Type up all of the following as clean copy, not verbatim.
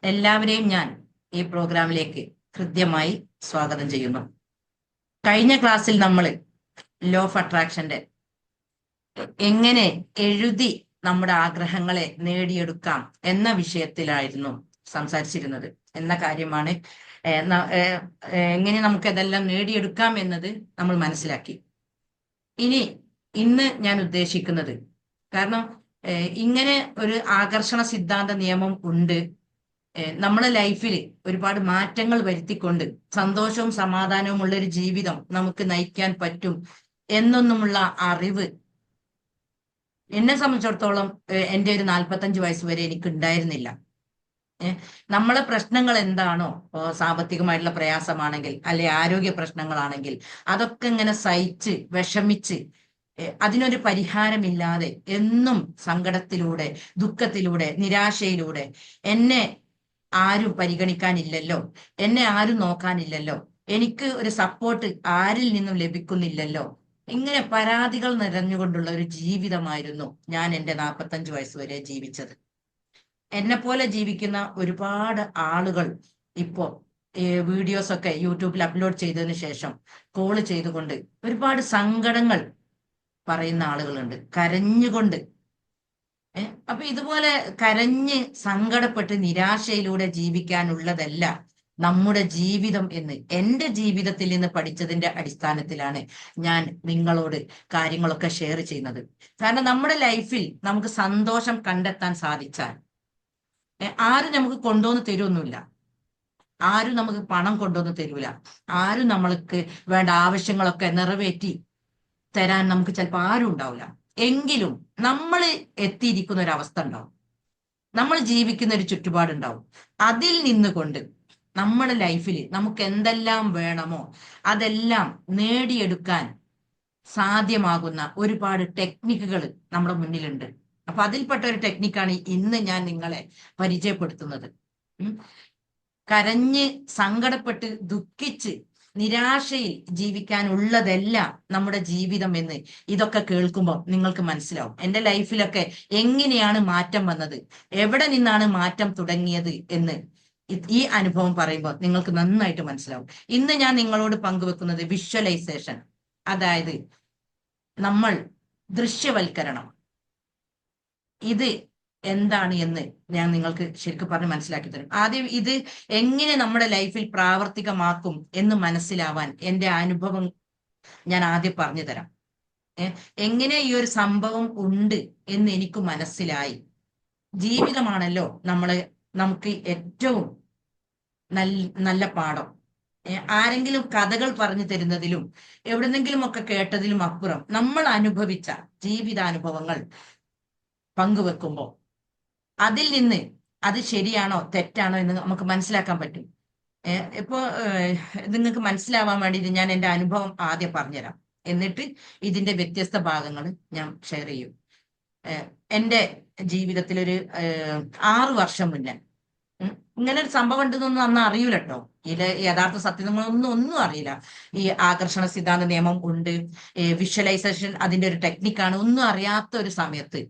എല്ലാവരെയും ഞാൻ ഈ പ്രോഗ്രാമിലേക്ക് കൃത്യമായി സ്വാഗതം ചെയ്യുന്നു. കഴിഞ്ഞ ക്ലാസ്സിൽ നമ്മൾ ലോ ഓഫ് അട്രാക്ഷന്റെ എങ്ങനെ എഴുതി നമ്മുടെ ആഗ്രഹങ്ങളെ നേടിയെടുക്കാം എന്ന വിഷയത്തിലായിരുന്നു സംസാരിച്ചിരുന്നത് എന്ന കാര്യമാണ്. എങ്ങനെ നമുക്ക് അതെല്ലാം നേടിയെടുക്കാം എന്നത് നമ്മൾ മനസ്സിലാക്കി. ഇനി ഇന്ന് ഞാൻ ഉദ്ദേശിക്കുന്നത്, കാരണം ഇങ്ങനെ ഒരു ആകർഷണ സിദ്ധാന്ത നിയമം ഉണ്ട്, നമ്മുടെ ലൈഫിൽ ഒരുപാട് മാറ്റങ്ങൾ വരുത്തിക്കൊണ്ട് സന്തോഷവും സമാധാനവും ഉള്ള ഒരു ജീവിതം നമുക്ക് നയിക്കാൻ പറ്റും എന്നൊന്നുമുള്ള അറിവ് എന്നെ സംബന്ധിച്ചിടത്തോളം എൻ്റെ ഒരു 45 വയസ്സ് വരെ എനിക്ക് ഉണ്ടായിരുന്നില്ല. നമ്മളെ പ്രശ്നങ്ങൾ എന്താണോ, സാമ്പത്തികമായിട്ടുള്ള പ്രയാസമാണെങ്കിൽ അല്ലെ ആരോഗ്യ പ്രശ്നങ്ങളാണെങ്കിൽ അതൊക്കെ ഇങ്ങനെ സഹിച്ച് വിഷമിച്ച് അതിനൊരു പരിഹാരമില്ലാതെ എന്നും സങ്കടത്തിലൂടെ, ദുഃഖത്തിലൂടെ, നിരാശയിലൂടെ എന്നെ ആരും പരിഗണിക്കാനില്ലല്ലോ, എന്നെ ആരും നോക്കാനില്ലല്ലോ, എനിക്ക് ഒരു സപ്പോർട്ട് ആരിൽ നിന്നും ലഭിക്കുന്നില്ലല്ലോ, ഇങ്ങനെ പരാതികൾ നിറഞ്ഞുകൊണ്ടുള്ള ഒരു ജീവിതമായിരുന്നു ഞാൻ എൻ്റെ 45 വയസ്സ് വരെ ജീവിച്ചത്. എന്നെ പോലെ ജീവിക്കുന്ന ഒരുപാട് ആളുകൾ ഇപ്പോ വീഡിയോസ് ഒക്കെ യൂട്യൂബിൽ അപ്ലോഡ് ചെയ്തതിനു ശേഷം കോൾ ചെയ്തുകൊണ്ട് ഒരുപാട് സങ്കടങ്ങൾ പറയുന്ന ആളുകളുണ്ട്, കരഞ്ഞുകൊണ്ട്. അപ്പൊ ഇതുപോലെ കരഞ്ഞ് സങ്കടപ്പെട്ട് നിരാശയിലൂടെ ജീവിക്കാനുള്ളതല്ല നമ്മുടെ ജീവിതം എന്ന് എൻ്റെ ജീവിതത്തിൽ നിന്ന് പഠിച്ചതിന്റെ അടിസ്ഥാനത്തിലാണ് ഞാൻ നിങ്ങളോട് കാര്യങ്ങളൊക്കെ ഷെയർ ചെയ്യുന്നത്. കാരണം നമ്മുടെ ലൈഫിൽ നമുക്ക് സന്തോഷം കണ്ടെത്താൻ സാധിച്ചാൽ ആരും നമുക്ക് കൊണ്ടുവന്ന് തരുമൊന്നുമില്ല, ആരും നമുക്ക് പണം കൊണ്ടുവന്ന് തരൂല, ആരും നമ്മൾക്ക് വേണ്ട ആവശ്യങ്ങളൊക്കെ നിറവേറ്റി തരാൻ നമുക്ക് ചിലപ്പോൾ ആരും ഉണ്ടാവില്ല. എങ്കിലും നമ്മൾ എത്തിയിരിക്കുന്ന ഒരു അവസ്ഥ ഉണ്ടാവും, നമ്മൾ ജീവിക്കുന്ന ഒരു ചുറ്റുപാടുണ്ടാവും. അതിൽ നിന്നുകൊണ്ട് നമ്മുടെ ലൈഫിൽ നമുക്ക് എന്തെല്ലാം വേണമോ അതെല്ലാം നേടിയെടുക്കാൻ സാധ്യമാകുന്ന ഒരുപാട് ടെക്നിക്കുകൾ നമ്മുടെ മുന്നിലുണ്ട്. അപ്പൊ അതിൽപ്പെട്ട ഒരു ടെക്നിക്കാണ് ഇന്ന് ഞാൻ നിങ്ങളെ പരിചയപ്പെടുത്തുന്നത്. കരഞ്ഞ് സങ്കടപ്പെട്ട് ദുഃഖിച്ച് നിരാശയിൽ ജീവിക്കാനുള്ളതല്ല നമ്മുടെ ജീവിതം എന്ന് ഇതൊക്കെ കേൾക്കുമ്പോൾ നിങ്ങൾക്ക് മനസ്സിലാവും. എൻ്റെ ലൈഫിലൊക്കെ എങ്ങനെയാണ് മാറ്റം വന്നത്, എവിടെ നിന്നാണ് മാറ്റം തുടങ്ങിയത് എന്ന് ഈ അനുഭവം പറയുമ്പോൾ നിങ്ങൾക്ക് നന്നായിട്ട് മനസ്സിലാവും. ഇന്ന് ഞാൻ നിങ്ങളോട് പങ്കുവെക്കുന്നത് വിഷ്വലൈസേഷൻ, അതായത് നമ്മൾ ദൃശ്യവൽക്കരണം. ഇത് എന്താണ് എന്ന് ഞാൻ നിങ്ങൾക്ക് ശരിക്കും പറഞ്ഞ് മനസ്സിലാക്കി തരും. ആദ്യം ഇത് എങ്ങനെ നമ്മുടെ ലൈഫിൽ പ്രാവർത്തികമാക്കും എന്ന് മനസ്സിലാവാൻ എൻ്റെ അനുഭവം ഞാൻ ആദ്യം പറഞ്ഞു തരാം. എങ്ങനെ ഈ ഒരു സംഭവം ഉണ്ട് എന്ന് എനിക്ക് മനസ്സിലായി. ജീവിതമാണല്ലോ നമുക്ക് ഏറ്റവും നല്ല പാഠം. ആരെങ്കിലും കഥകൾ പറഞ്ഞു തരുന്നതിലും എവിടെന്നെങ്കിലും ഒക്കെ കേട്ടതിലും അപ്പുറം നമ്മൾ അനുഭവിച്ച ജീവിതാനുഭവങ്ങൾ പങ്കുവെക്കുമ്പോൾ അതിൽ നിന്ന് അത് ശരിയാണോ തെറ്റാണോ എന്ന് നമുക്ക് മനസ്സിലാക്കാൻ പറ്റും. ഇപ്പോ നിങ്ങൾക്ക് മനസ്സിലാവാൻ വേണ്ടിയിട്ട് ഞാൻ എൻ്റെ അനുഭവം ആദ്യം പറഞ്ഞുതരാം, എന്നിട്ട് ഇതിന്റെ വ്യത്യസ്ത ഭാഗങ്ങൾ ഞാൻ ഷെയർ ചെയ്യും. എൻ്റെ ജീവിതത്തിലൊരു 6 വർഷം മുന്നേ ഇങ്ങനെ ഒരു സംഭവം ഉണ്ടെന്നൊന്നും അന്ന് അറിയൂല കേട്ടോ. ഇത് യഥാർത്ഥ ഒന്നും അറിയില്ല. ഈ ആകർഷണ സിദ്ധാന്ത നിയമം ഉണ്ട്, വിഷ്വലൈസേഷൻ അതിന്റെ ഒരു ടെക്നിക്കാണ്, ഒന്നും അറിയാത്ത ഒരു സമയത്ത്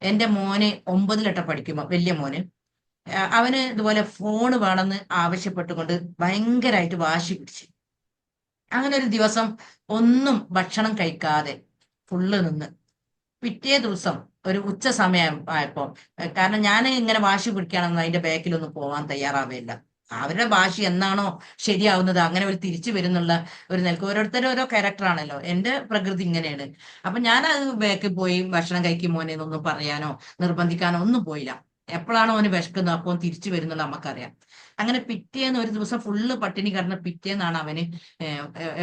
എൻ്റെ മോന് 9ൽ പഠിക്കുമ്പോ, വലിയ മോന്, അവന് ഇതുപോലെ ഫോൺ വേണമെന്ന് ആവശ്യപ്പെട്ടുകൊണ്ട് ഭയങ്കരമായിട്ട് വാശി പിടിച്ച് അങ്ങനെ ഒരു ദിവസം ഒന്നും ഭക്ഷണം കഴിക്കാതെ ഫുള്ള് നിന്ന് പിറ്റേ ദിവസം ഒരു ഉച്ച സമയം ആയപ്പോ, കാരണം ഞാൻ ഇങ്ങനെ വാശി പിടിക്കുകയാണെന്ന് അതിന്റെ ബാക്കിലൊന്നും പോവാൻ തയ്യാറാവുകയില്ല. അവരുടെ വാശി എന്നാണോ ശരിയാവുന്നത് അങ്ങനെ ഒരു തിരിച്ചു വരുന്നുള്ള ഒരു നിലക്ക് ഓരോരുത്തരും ഓരോ ക്യാരക്ടറാണല്ലോ. എന്റെ പ്രകൃതി ഇങ്ങനെയാണ്. അപ്പൊ ഞാൻ അത് ബാക്കിൽ പോയി ഭക്ഷണം കഴിക്കും മോനെ എന്നൊന്നും പറയാനോ നിർബന്ധിക്കാനോ ഒന്നും പോയില്ല. എപ്പോഴാണോ അവന് വിശക്കുന്നത് അപ്പോൾ തിരിച്ചു വരുന്നത് നമുക്കറിയാം. അങ്ങനെ പിറ്റേന്ന് ഒരു ദിവസം ഫുള്ള് പട്ടിണി കിടന്ന പിറ്റേന്നാണ് അവന്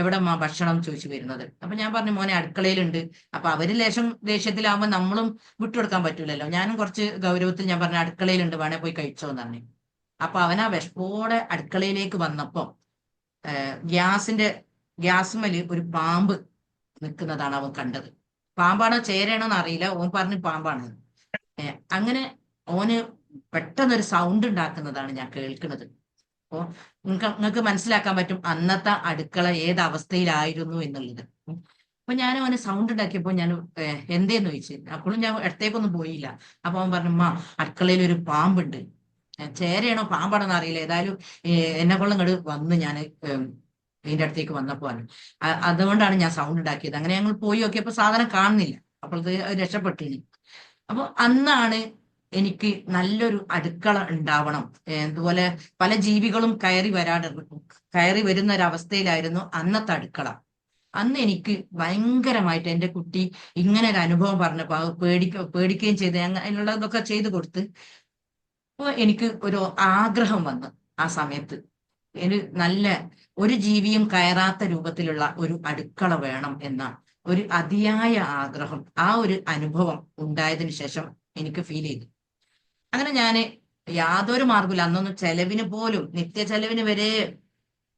എവിടെ ഭക്ഷണം ചോദിച്ചു വരുന്നത്. അപ്പൊ ഞാൻ പറഞ്ഞു മോനെ അടുക്കളയിലുണ്ട്. അപ്പൊ അവര് ലേശം ദേഷ്യത്തിലാവുമ്പോൾ നമ്മളും വിട്ടുകൊടുക്കാൻ പറ്റൂലല്ലോ. ഞാനും കുറച്ച് ഗൗരവത്തിൽ ഞാൻ പറഞ്ഞു അടുക്കളയിലുണ്ട്, വേണേ പോയി കഴിച്ചോന്ന് പറഞ്ഞു. അപ്പൊ അവൻ ആ വിഷപ്പോടെ അടുക്കളയിലേക്ക് വന്നപ്പോ ഗ്യാസുമേല് ഒരു പാമ്പ് നിൽക്കുന്നതാണ് അവൻ കണ്ടത്. പാമ്പാണോ ചേരയാണോ എന്ന് അറിയില്ല, ഓൻ പറഞ്ഞു പാമ്പാണ്. അങ്ങനെ ഓന് പെട്ടെന്നൊരു സൗണ്ട് ഉണ്ടാക്കുന്നതാണ് ഞാൻ കേൾക്കുന്നത്. അപ്പോ നിങ്ങൾക്ക് മനസ്സിലാക്കാൻ പറ്റും അന്നത്തെ അടുക്കള ഏത് അവസ്ഥയിലായിരുന്നു എന്നുള്ളത്. അപ്പൊ ഞാൻ അവന് സൗണ്ട് ഉണ്ടാക്കിയപ്പോ ഞാൻ എന്തേന്ന് ചോദിച്ചു. അപ്പോഴും ഞാൻ അടുത്തേക്കൊന്നും പോയില്ല. അപ്പൊ അവൻ പറഞ്ഞു, അടുക്കളയിൽ ഒരു പാമ്പുണ്ട്, ചേരയാണോ പാമ്പാണോ അറിയില്ല, ഏതായാലും എന്നെ കൊള്ളം ഇങ്ങോട്ട് വന്ന് ഞാൻ ഇതിന്റെ അടുത്തേക്ക് വന്നപ്പോഴാണ്. അതുകൊണ്ടാണ് ഞാൻ സൗണ്ട് ഉണ്ടാക്കിയത്. അങ്ങനെ ഞങ്ങൾ പോയി നോക്കിയപ്പോ സാധനം കാണുന്നില്ല. അപ്പോഴത്തെ രക്ഷപ്പെട്ടിനി. അപ്പൊ അന്നാണ് എനിക്ക് നല്ലൊരു അടുക്കള ഉണ്ടാവണം, അതുപോലെ പല ജീവികളും കയറി വരുന്ന ഒരവസ്ഥയിലായിരുന്നു അന്നത്തെ അടുക്കള. അന്ന് എനിക്ക് ഭയങ്കരമായിട്ട് എൻ്റെ കുട്ടി ഇങ്ങനെ ഒരു അനുഭവം പറഞ്ഞപ്പോ അത് പേടിക്കുകയും ചെയ്ത് അതിനുള്ളതൊക്കെ ചെയ്തു കൊടുത്ത്. അപ്പൊ എനിക്ക് ഒരു ആഗ്രഹം വന്നു ആ സമയത്ത്. നല്ല ഒരു ജീവിയും കയറാത്ത രൂപത്തിലുള്ള ഒരു അടുക്കള വേണം എന്ന ഒരു അതിയായ ആഗ്രഹം, ആ ഒരു അനുഭവം ഉണ്ടായതിനു ശേഷം എനിക്ക് ഫീൽ ചെയ്തു. അങ്ങനെ ഞാന് യാതൊരു മാർഗമില്ല, അന്നൊന്നും ചെലവിന് പോലും, നിത്യ ചെലവിന് വരെ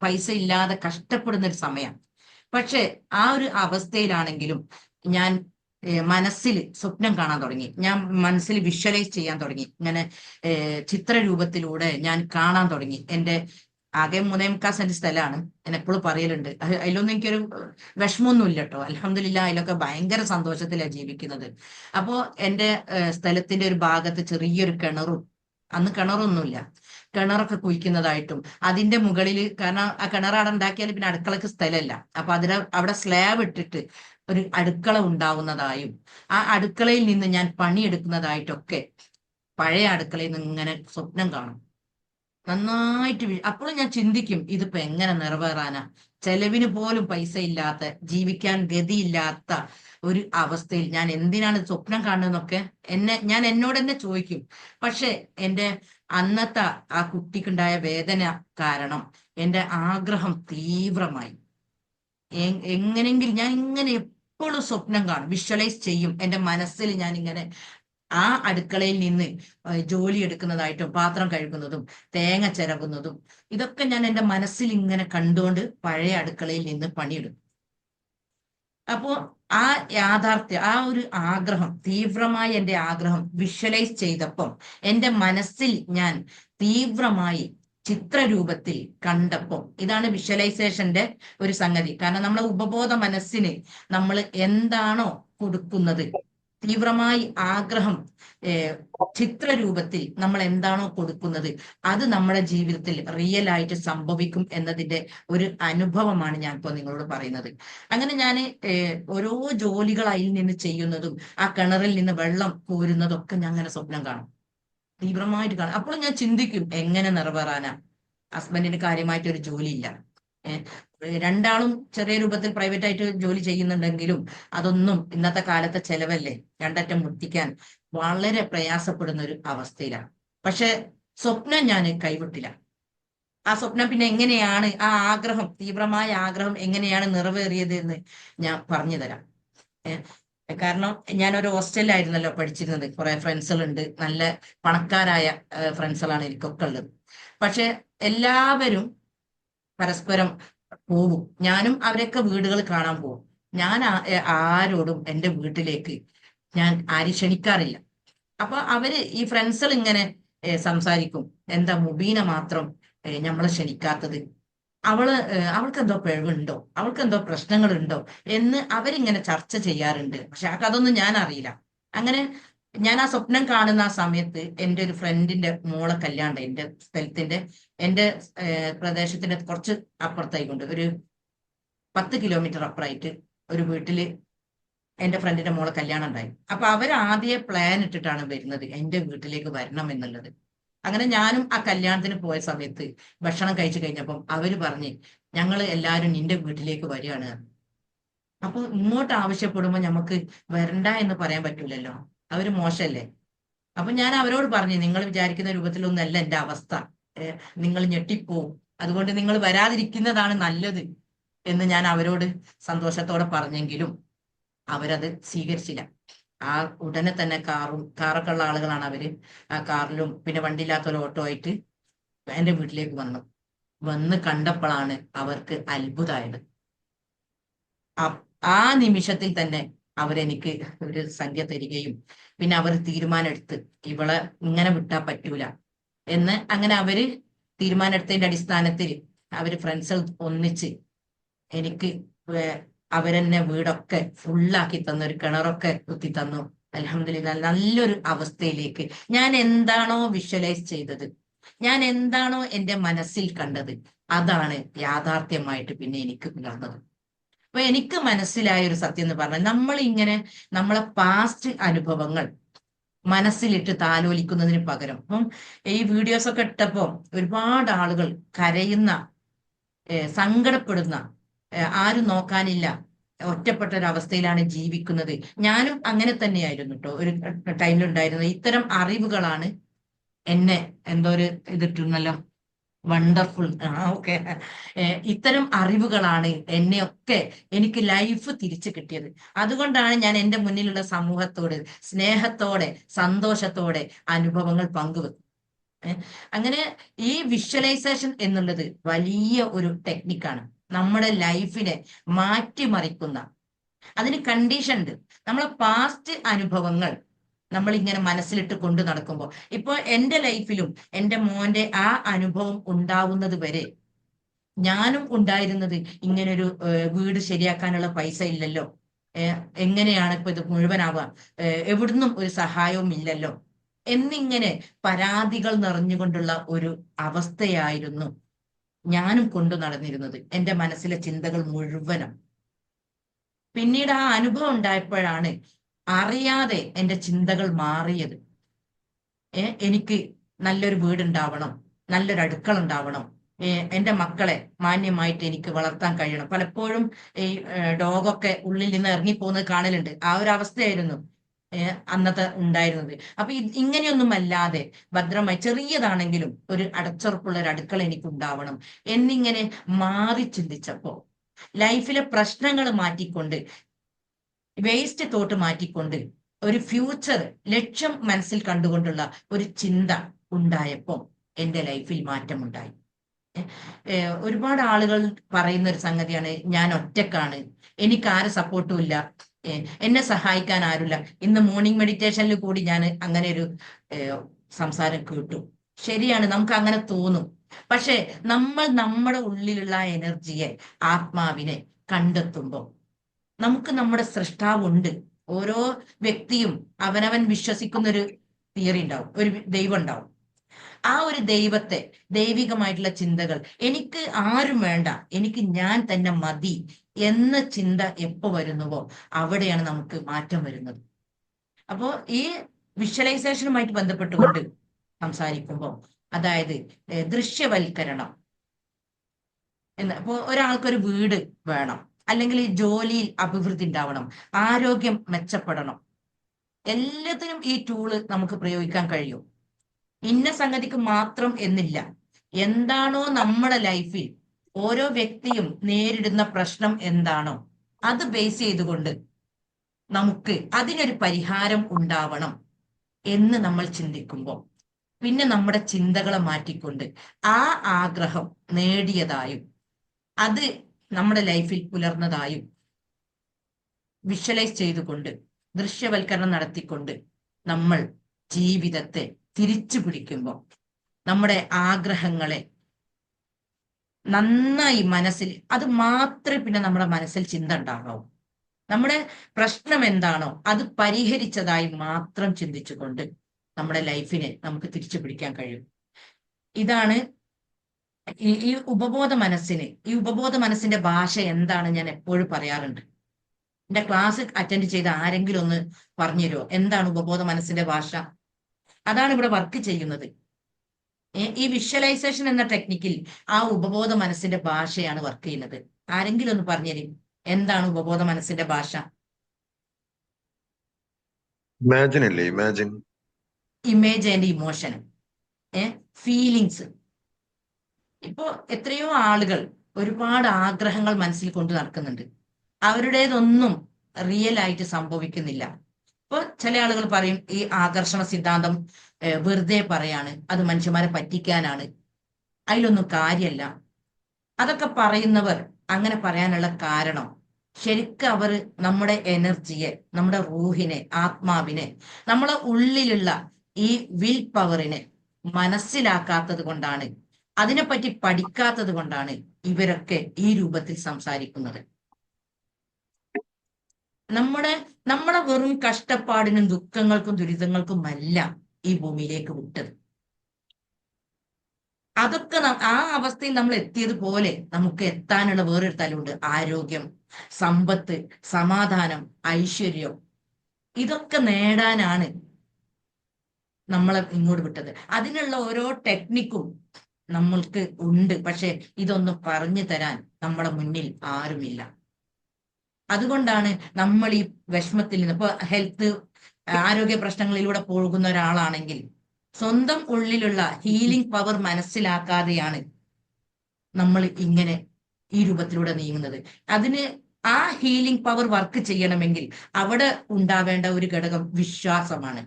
പൈസ ഇല്ലാതെ കഷ്ടപ്പെടുന്ന ഒരു സമയം. പക്ഷെ ആ ഒരു അവസ്ഥയിലാണെങ്കിലും ഞാൻ മനസ്സിൽ സ്വപ്നം കാണാൻ തുടങ്ങി. ഞാൻ മനസ്സിൽ വിഷ്വലൈസ് ചെയ്യാൻ തുടങ്ങി. ഇങ്ങനെ ചിത്രരൂപത്തിലൂടെ ഞാൻ കാണാൻ തുടങ്ങി. എൻ്റെ ആകെ 3.25 സെന്റ് സ്ഥലമാണ്. ഞാൻ എപ്പോഴും പറയലുണ്ട്, അതിലൊന്നും എനിക്കൊരു വിഷമമൊന്നും ഇല്ല കേട്ടോ. അൽഹംദുലില്ലാ, അതിലൊക്കെ ഭയങ്കര സന്തോഷത്തിലാണ് ജീവിക്കുന്നത്. അപ്പോ എൻ്റെ സ്ഥലത്തിന്റെ ഒരു ഭാഗത്ത് ചെറിയൊരു കിണറും, അന്ന് കിണറൊന്നുമില്ല, കിണറൊക്കെ കുഴിക്കുന്നതായിട്ടും അതിന്റെ മുകളിൽ, കാരണം ആ കിണർ അവിടെ ഉണ്ടാക്കിയാൽ പിന്നെ അടുക്കളക്ക് സ്ഥലമല്ല, അപ്പൊ അവിടെ സ്ലാബ് ഇട്ടിട്ട് ഒരു അടുക്കള ഉണ്ടാവുന്നതായും ആ അടുക്കളയിൽ നിന്ന് ഞാൻ പണിയെടുക്കുന്നതായിട്ടൊക്കെ പഴയ അടുക്കളയിൽ നിന്ന് ഇങ്ങനെ സ്വപ്നം കാണും നന്നായിട്ട്. അപ്പോഴും ഞാൻ ചിന്തിക്കും, ഇതിപ്പോ എങ്ങനെ നിറവേറാനാ? ചെലവിന് പോലും പൈസ ഇല്ലാത്ത, ജീവിക്കാൻ ഗതിയില്ലാത്ത ഒരു അവസ്ഥയിൽ ഞാൻ എന്തിനാണ് സ്വപ്നം കാണുന്നതെന്നൊക്കെ ഞാൻ എന്നോട് തന്നെ ചോദിക്കും. പക്ഷെ എൻ്റെ അന്നത്തെ ആ കുട്ടിക്കുണ്ടായ വേദന കാരണം എൻ്റെ ആഗ്രഹം തീവ്രമായി. എങ്ങനെങ്കിലും ഞാൻ ഇങ്ങനെ എപ്പോഴും സ്വപ്നം കാണും, വിഷ്വലൈസ് ചെയ്യും. എൻ്റെ മനസ്സിൽ ഞാൻ ഇങ്ങനെ ആ അടുക്കളയിൽ നിന്ന് ജോലി എടുക്കുന്നതായിട്ടും പാത്രം കഴുകുന്നതും തേങ്ങ ചിരകുന്നതും ഇതൊക്കെ ഞാൻ എൻ്റെ മനസ്സിൽ ഇങ്ങനെ കണ്ടുകൊണ്ട് പഴയ അടുക്കളയിൽ നിന്ന് പണിയെടുക്കും. അപ്പോ ആ യാഥാർത്ഥ്യം, ആ ഒരു ആഗ്രഹം, തീവ്രമായ എൻ്റെ ആഗ്രഹം വിഷ്വലൈസ് ചെയ്തപ്പം എൻ്റെ മനസ്സിൽ ഞാൻ തീവ്രമായി ചിത്രരൂപത്തിൽ കണ്ടപ്പോൾ, ഇതാണ് വിഷ്വലൈസേഷന്റെ ഒരു സംഗതി. കാരണം നമ്മളെ ഉപബോധ മനസ്സിന് നമ്മൾ എന്താണോ കൊടുക്കുന്നത്, തീവ്രമായി ആഗ്രഹം ചിത്രരൂപത്തിൽ നമ്മൾ എന്താണോ കൊടുക്കുന്നത്, അത് നമ്മുടെ ജീവിതത്തിൽ റിയൽ ആയിട്ട് സംഭവിക്കും എന്നതിന്റെ ഒരു അനുഭവമാണ് ഞാൻ ഇപ്പോൾ നിങ്ങളോട് പറയുന്നത്. അങ്ങനെ ഞാൻ ഓരോ ജോലികൾ അതിൽ നിന്ന് ചെയ്യുന്നതും ആ കിണറിൽ നിന്ന് വെള്ളം കോരുന്നതും ഒക്കെ ഞാൻ അങ്ങനെ സ്വപ്നം കാണും, തീവ്രമായിട്ട് കാണും. അപ്പോൾ ഞാൻ ചിന്തിക്കും, എങ്ങനെ നിറവേറാനാ? ഹസ്ബൻഡിന് കാര്യമായിട്ട് ഒരു ജോലിയില്ല, രണ്ടാളും ചെറിയ രൂപത്തിൽ പ്രൈവറ്റ് ആയിട്ട് ജോലി ചെയ്യുന്നുണ്ടെങ്കിലും അതൊന്നും ഇന്നത്തെ കാലത്തെ ചെലവല്ലേ, രണ്ടറ്റം മുട്ടിക്കാൻ വളരെ പ്രയാസപ്പെടുന്ന ഒരു അവസ്ഥയിലാണ്. പക്ഷെ സ്വപ്നം ഞാൻ കൈവിട്ടില്ല. ആ സ്വപ്നം പിന്നെ എങ്ങനെയാണ്, ആ ആഗ്രഹം, തീവ്രമായ ആഗ്രഹം എങ്ങനെയാണ് നിറവേറിയത് എന്ന് ഞാൻ പറഞ്ഞു തരാം. കാരണം ഞാനൊരു ഹോസ്റ്റലിലായിരുന്നല്ലോ പഠിച്ചിരുന്നത്. കുറെ ഫ്രണ്ട്സുകളുണ്ട്, നല്ല പണക്കാരായ ഫ്രണ്ട്സുകളാണ് എനിക്കൊക്കെ ഉള്ളത്. പക്ഷെ എല്ലാവരും പരസ്പരം പോകും, ഞാനും അവരൊക്കെ വീടുകൾ കാണാൻ പോകും. ഞാൻ ആരോടും എൻ്റെ വീട്ടിലേക്ക് ഞാൻ ആരും ക്ഷണിക്കാറില്ല. അപ്പൊ അവര് ഈ ഫ്രണ്ട്സുകൾ ഇങ്ങനെ സംസാരിക്കും, എന്താ മുബീന മാത്രം നമ്മളെ ക്ഷണിക്കാത്തത്, അവൾക്ക് എന്തോ പിഴവുണ്ടോ, അവൾക്ക് എന്തോ പ്രശ്നങ്ങളുണ്ടോ എന്ന് അവരിങ്ങനെ ചർച്ച ചെയ്യാറുണ്ട്. പക്ഷെ അതൊന്നും ഞാൻ അറിയില്ല. അങ്ങനെ ഞാൻ ആ സ്വപ്നം കാണുന്ന ആ സമയത്ത് എൻ്റെ ഒരു ഫ്രണ്ടിന്റെ മോളെ കല്യാണം, എൻ്റെ പ്രദേശത്തിന്റെ കുറച്ച് അപ്പുറത്തായിക്കൊണ്ട് ഒരു 10 കിലോമീറ്റർ അപ്പുറമായിട്ട് ഒരു വീട്ടില് എൻ്റെ ഫ്രണ്ടിന്റെ മോളെ കല്യാണം ഉണ്ടായി. അപ്പൊ ആദ്യ പ്ലാൻ ഇട്ടിട്ടാണ് വരുന്നത്, എൻ്റെ വീട്ടിലേക്ക് വരണം എന്നുള്ളത്. അങ്ങനെ ഞാനും ആ കല്യാണത്തിന് പോയ സമയത്ത് ഭക്ഷണം കഴിച്ചു കഴിഞ്ഞപ്പം അവര് പറഞ്ഞ്, ഞങ്ങൾ എല്ലാവരും നിന്റെ വീട്ടിലേക്ക് വരികയാണ്. അപ്പൊ ഇങ്ങോട്ട് ആവശ്യപ്പെടുമ്പോ നമുക്ക് വരണ്ട എന്ന് പറയാൻ പറ്റൂലല്ലോ, അവര് മോശല്ലേ. അപ്പൊ ഞാൻ അവരോട് പറഞ്ഞു, നിങ്ങൾ വിചാരിക്കുന്ന രൂപത്തിലൊന്നല്ല എൻ്റെ അവസ്ഥ, നിങ്ങൾ ഞെട്ടിപ്പോവും, അതുകൊണ്ട് നിങ്ങൾ വരാതിരിക്കുന്നതാണ് നല്ലത് എന്ന് ഞാൻ അവരോട് സന്തോഷത്തോടെ പറഞ്ഞെങ്കിലും അവരത് സ്വീകരിച്ചില്ല. ആ ഉടനെ തന്നെ കാറൊക്കെ ഉള്ള ആളുകളാണ് അവര്. ആ കാറിലും പിന്നെ വണ്ടിയില്ലാത്തൊരു ഓട്ടോ ആയിട്ട് എൻ്റെ വീട്ടിലേക്ക് വന്ന് കണ്ടപ്പോഴാണ് അവർക്ക് അത്ഭുതമായത്. ആ നിമിഷത്തിൽ തന്നെ അവരെനിക്ക് ഒരു സംഖ്യ തരികയും പിന്നെ അവർ തീരുമാനമെടുത്ത്, ഇവളെ ഇങ്ങനെ വിട്ടാ പറ്റൂല എന്ന്. അങ്ങനെ അവര് തീരുമാനമെടുത്തതിന്റെ അടിസ്ഥാനത്തിൽ അവര് ഫ്രണ്ട്സ് ഒന്നിച്ച് എനിക്ക് അവരെന്നെ വീടൊക്കെ ഫുള്ളാക്കി തന്നു, ഒരു കിണറൊക്കെ കുത്തി തന്നു. അൽഹംദുലില്ലാ, നല്ലൊരു അവസ്ഥയിലേക്ക് ഞാൻ എന്താണോ വിഷ്വലൈസ് ചെയ്തത് ഞാൻ എന്താണോ എൻ്റെ മനസ്സിൽ കണ്ടത് അതാണ് യാഥാർത്ഥ്യമായിട്ട് പിന്നെ എനിക്ക് പുലർന്നത്. അപ്പൊ എനിക്ക് മനസ്സിലായ ഒരു സത്യം എന്ന് പറഞ്ഞാൽ നമ്മൾ ഇങ്ങനെ നമ്മളെ പാസ്റ്റ് അനുഭവങ്ങൾ മനസ്സിലിട്ട് താലോലിക്കുന്നതിന് പകരം ഇപ്പം ഈ വീഡിയോസ് ഒക്കെ ഇട്ടപ്പോ ഒരുപാട് ആളുകൾ കരയുന്ന, സങ്കടപ്പെടുന്ന, ആരും നോക്കാനില്ല, ഒറ്റപ്പെട്ട ഒരു അവസ്ഥയിലാണ് ജീവിക്കുന്നത്. ഞാനും അങ്ങനെ തന്നെയായിരുന്നു കേട്ടോ ഒരു ടൈമിലുണ്ടായിരുന്നത്. ഇത്തരം അറിവുകളാണ് എന്നെ എന്തോ ഒരു ഇതിട്ടുന്നല്ലോ, വണ്ടർഫുൾ, ഓക്കെ, ഇത്തരം അറിവുകളാണ് എന്നെയൊക്കെ എനിക്ക് ലൈഫ് തിരിച്ചു കിട്ടിയത്. അതുകൊണ്ടാണ് ഞാൻ എൻ്റെ മുന്നിലുള്ള സമൂഹത്തോട് സ്നേഹത്തോടെ സന്തോഷത്തോടെ അനുഭവങ്ങൾ പങ്കുവെക്കും. അങ്ങനെ ഈ വിഷ്വലൈസേഷൻ എന്നുള്ളത് വലിയ ഒരു ടെക്നിക്കാണ്, നമ്മുടെ ലൈഫിനെ മാറ്റിമറിക്കുന്ന. അതിന് കണ്ടീഷൻ ഉണ്ട്. നമ്മളെ പാസ്റ്റ് അനുഭവങ്ങൾ നമ്മൾ ഇങ്ങനെ മനസ്സിലിട്ട് കൊണ്ടു നടക്കുമ്പോൾ, ഇപ്പൊ എൻ്റെ ലൈഫിലും എൻ്റെ മോന്റെ ആ അനുഭവം ഉണ്ടാവുന്നത് വരെ ഞാനും ഉണ്ടായിരുന്നത് ഇങ്ങനൊരു വീട് ശരിയാക്കാനുള്ള പൈസ ഇല്ലല്ലോ, എങ്ങനെയാണ് ഇപ്പൊ ഇത് മുഴുവനാവുക, എവിടുന്നും ഒരു സഹായവും ഇല്ലല്ലോ എന്നിങ്ങനെ പരാതികൾ നിറഞ്ഞുകൊണ്ടുള്ള ഒരു അവസ്ഥയായിരുന്നു ഞാനും കൊണ്ടു നടന്നിരുന്നത്, എൻ്റെ മനസ്സിലെ ചിന്തകൾ മുഴുവനും. പിന്നീട് ആ അനുഭവം ഉണ്ടായപ്പോഴാണ് അറിയാതെ എൻ്റെ ചിന്തകൾ മാറിയത്. എനിക്ക് നല്ലൊരു വീടുണ്ടാവണം, നല്ലൊരു അടുക്കള ഉണ്ടാവണം, എൻ്റെ മക്കളെ മാന്യമായിട്ട് എനിക്ക് വളർത്താൻ കഴിയണം. പലപ്പോഴും ഈ ഡോഗൊക്കെ ഉള്ളിൽ നിന്ന് ഇറങ്ങിപ്പോകുന്നത് കാണലുണ്ട്. ആ ഒരു അവസ്ഥയായിരുന്നു അന്നത്തെ ഉണ്ടായിരുന്നത്. അപ്പൊ ഇങ്ങനെയൊന്നുമല്ലാതെ ഭദ്രമായി ചെറിയതാണെങ്കിലും ഒരു അടച്ചുറപ്പുള്ള ഒരു അടുക്കള എനിക്ക് ഉണ്ടാവണം എന്നിങ്ങനെ മാറി ചിന്തിച്ചപ്പോ, ലൈഫിലെ പ്രശ്നങ്ങൾ മാറ്റിക്കൊണ്ട്, വേസ്റ്റ് തോട്ട് മാറ്റിക്കൊണ്ട് ഒരു ഫ്യൂച്ചർ ലക്ഷ്യം മനസ്സിൽ കണ്ടുകൊണ്ടുള്ള ഒരു ചിന്ത ഉണ്ടായപ്പോൾ എൻ്റെ ലൈഫിൽ മാറ്റമുണ്ടായി. ഒരുപാട് ആളുകൾ പറയുന്ന ഒരു സംഗതിയാണ്, ഞാൻ ഒറ്റക്കാണ്, എനിക്ക് ആരും സപ്പോർട്ടും ഇല്ല, എന്നെ സഹായിക്കാൻ ആരുമില്ല. ഇന്ന് മോർണിംഗ് മെഡിറ്റേഷനിൽ കൂടി ഞാൻ അങ്ങനെ ഒരു സംസാരം കേട്ടു. ശരിയാണ്, നമുക്ക് അങ്ങനെ തോന്നും. പക്ഷെ നമ്മൾ നമ്മുടെ ഉള്ളിലുള്ള എനർജിയെ, ആത്മാവിനെ കണ്ടെത്തുമ്പോൾ നമുക്ക് നമ്മുടെ സൃഷ്ടാവുണ്ട്. ഓരോ വ്യക്തിയും അവനവൻ വിശ്വസിക്കുന്ന ഒരു തിയറി ഉണ്ടാവും, ഒരു ദൈവം ഉണ്ടാവും. ആ ഒരു ദൈവത്തെ, ദൈവികമായിട്ടുള്ള ചിന്തകൾ, എനിക്ക് ആരും വേണ്ട, എനിക്ക് ഞാൻ തന്നെ മതി എന്ന ചിന്ത എപ്പോ വരുന്നുവോ അവിടെയാണ് നമുക്ക് മാറ്റം വരുന്നത്. അപ്പോ ഈ വിഷ്വലൈസേഷനുമായിട്ട് ബന്ധപ്പെട്ടുകൊണ്ട് സംസാരിക്കുമ്പോൾ, അതായത് ദൃശ്യവൽക്കരണം ഇപ്പോ ഒരാൾക്കൊരു വീട് വേണം, അല്ലെങ്കിൽ ജോലിയിൽ അഭിവൃദ്ധി ഉണ്ടാവണം, ആരോഗ്യം മെച്ചപ്പെടണം, എല്ലാത്തിനും ഈ ടൂള് നമുക്ക് പ്രയോഗിക്കാൻ കഴിയും. ഇന്ന സംഗതിക്ക് മാത്രം എന്നില്ല. എന്താണോ നമ്മുടെ ലൈഫിൽ ഓരോ വ്യക്തിയും നേരിടുന്ന പ്രശ്നം എന്താണോ അത് ബേസ് ചെയ്തുകൊണ്ട് നമുക്ക് അതിനൊരു പരിഹാരം ഉണ്ടാവണം എന്ന് നമ്മൾ ചിന്തിക്കുമ്പോൾ, പിന്നെ നമ്മുടെ ചിന്തകളെ മാറ്റിക്കൊണ്ട് ആ ആഗ്രഹം നേടിയതായും അത് നമ്മുടെ ലൈഫിൽ പുലർന്നതായും വിഷ്വലൈസ് ചെയ്തുകൊണ്ട്, ദൃശ്യവൽക്കരണം നടത്തിക്കൊണ്ട് നമ്മൾ ജീവിതത്തെ തിരിച്ചു പിടിക്കുമ്പോൾ നമ്മുടെ ആഗ്രഹങ്ങളെ നന്നായി മനസ്സിൽ, അത് മാത്രമേ പിന്നെ നമ്മുടെ മനസ്സിൽ ചിന്ത ഉണ്ടാകാവൂ. നമ്മുടെ പ്രശ്നം എന്താണോ അത് പരിഹരിച്ചതായി മാത്രം ചിന്തിച്ചുകൊണ്ട് നമ്മുടെ ലൈഫിനെ നമുക്ക് തിരിച്ചു പിടിക്കാൻ കഴിയും. ഇതാണ് ഈ ഉപബോധ മനസ്സിന്റെ ഭാഷ എന്താണ് ഞാൻ എപ്പോഴും പറയാറുണ്ട്. എന്റെ ക്ലാസ് അറ്റൻഡ് ചെയ്ത ആരെങ്കിലും ഒന്ന് പറഞ്ഞു തരുമോ എന്താണ് ഉപബോധ മനസ്സിന്റെ ഭാഷ? അതാണ് ഇവിടെ വർക്ക് ചെയ്യുന്നത്. ഈ വിഷ്വലൈസേഷൻ എന്ന ടെക്നിക്കിൽ ആ ഉപബോധ മനസ്സിന്റെ ഭാഷയാണ് വർക്ക് ചെയ്യുന്നത്. ആരെങ്കിലും ഒന്ന് പറഞ്ഞു തരും എന്താണ് ഉപബോധ മനസ്സിന്റെ ഭാഷ? ഇമാജിൻ അല്ലേ? Imagine, image and emotion, feelings. ഇപ്പോ എത്രയോ ആളുകൾ ഒരുപാട് ആഗ്രഹങ്ങൾ മനസ്സിൽ കൊണ്ട് നടക്കുന്നുണ്ട്, അവരുടേതൊന്നും റിയൽ ആയിട്ട് സംഭവിക്കുന്നില്ല. ഇപ്പൊ ചില ആളുകൾ പറയും ഈ ആകർഷണ സിദ്ധാന്തം വെറുതെ പറയാണ്, അത് മനുഷ്യന്മാരെ പറ്റിക്കാനാണ്, അതിലൊന്നും കാര്യമല്ല. അതൊക്കെ പറയുന്നവർ അങ്ങനെ പറയാനുള്ള കാരണം ശരിക്കും അവർ നമ്മുടെ എനർജിയെ, നമ്മുടെ റൂഹിനെ, ആത്മാവിനെ, നമ്മളെ ഉള്ളിലുള്ള ഈ വിൽ പവറിനെ മനസ്സിലാക്കാത്തത് കൊണ്ടാണ്, അതിനെപ്പറ്റി പഠിക്കാത്തത് കൊണ്ടാണ് ഇവരൊക്കെ ഈ രൂപത്തിൽ സംസാരിക്കുന്നത്. നമ്മളെ വെറും കഷ്ടപ്പാടിനും ദുഃഖങ്ങൾക്കും ദുരിതങ്ങൾക്കും അല്ല ഈ ഭൂമിയിലേക്ക് വിട്ടത്. അതൊക്കെ ആ അവസ്ഥയിൽ നമ്മൾ എത്തിയതുപോലെ നമുക്ക് എത്താനുള്ള വേറൊരു തലമുണ്ട്. ആരോഗ്യം, സമ്പത്ത്, സമാധാനം, ഐശ്വര്യം, ഇതൊക്കെ നേടാനാണ് നമ്മളെ ഇങ്ങോട്ട് വിട്ടത്. അതിനുള്ള ഓരോ ടെക്നിക്കും നമ്മൾക്ക് ഉണ്ട്. പക്ഷെ ഇതൊന്നും പറഞ്ഞു തരാൻ നമ്മുടെ മുന്നിൽ ആരുമില്ല. അതുകൊണ്ടാണ് നമ്മൾ ഈ വിഷമത്തിൽ നിന്ന്, ഇപ്പൊ ഹെൽത്ത് ആരോഗ്യ പ്രശ്നങ്ങളിലൂടെ പോകുന്ന ഒരാളാണെങ്കിൽ സ്വന്തം ഉള്ളിലുള്ള ഹീലിംഗ് പവർ മനസ്സിലാക്കാതെയാണ് നമ്മൾ ഇങ്ങനെ ഈ രൂപത്തിലൂടെ നീങ്ങുന്നത്. അതിന് ആ ഹീലിംഗ് പവർ വർക്ക് ചെയ്യണമെങ്കിൽ അവിടെ ഉണ്ടാവേണ്ട ഒരു ഘടകം വിശ്വാസമാണ്.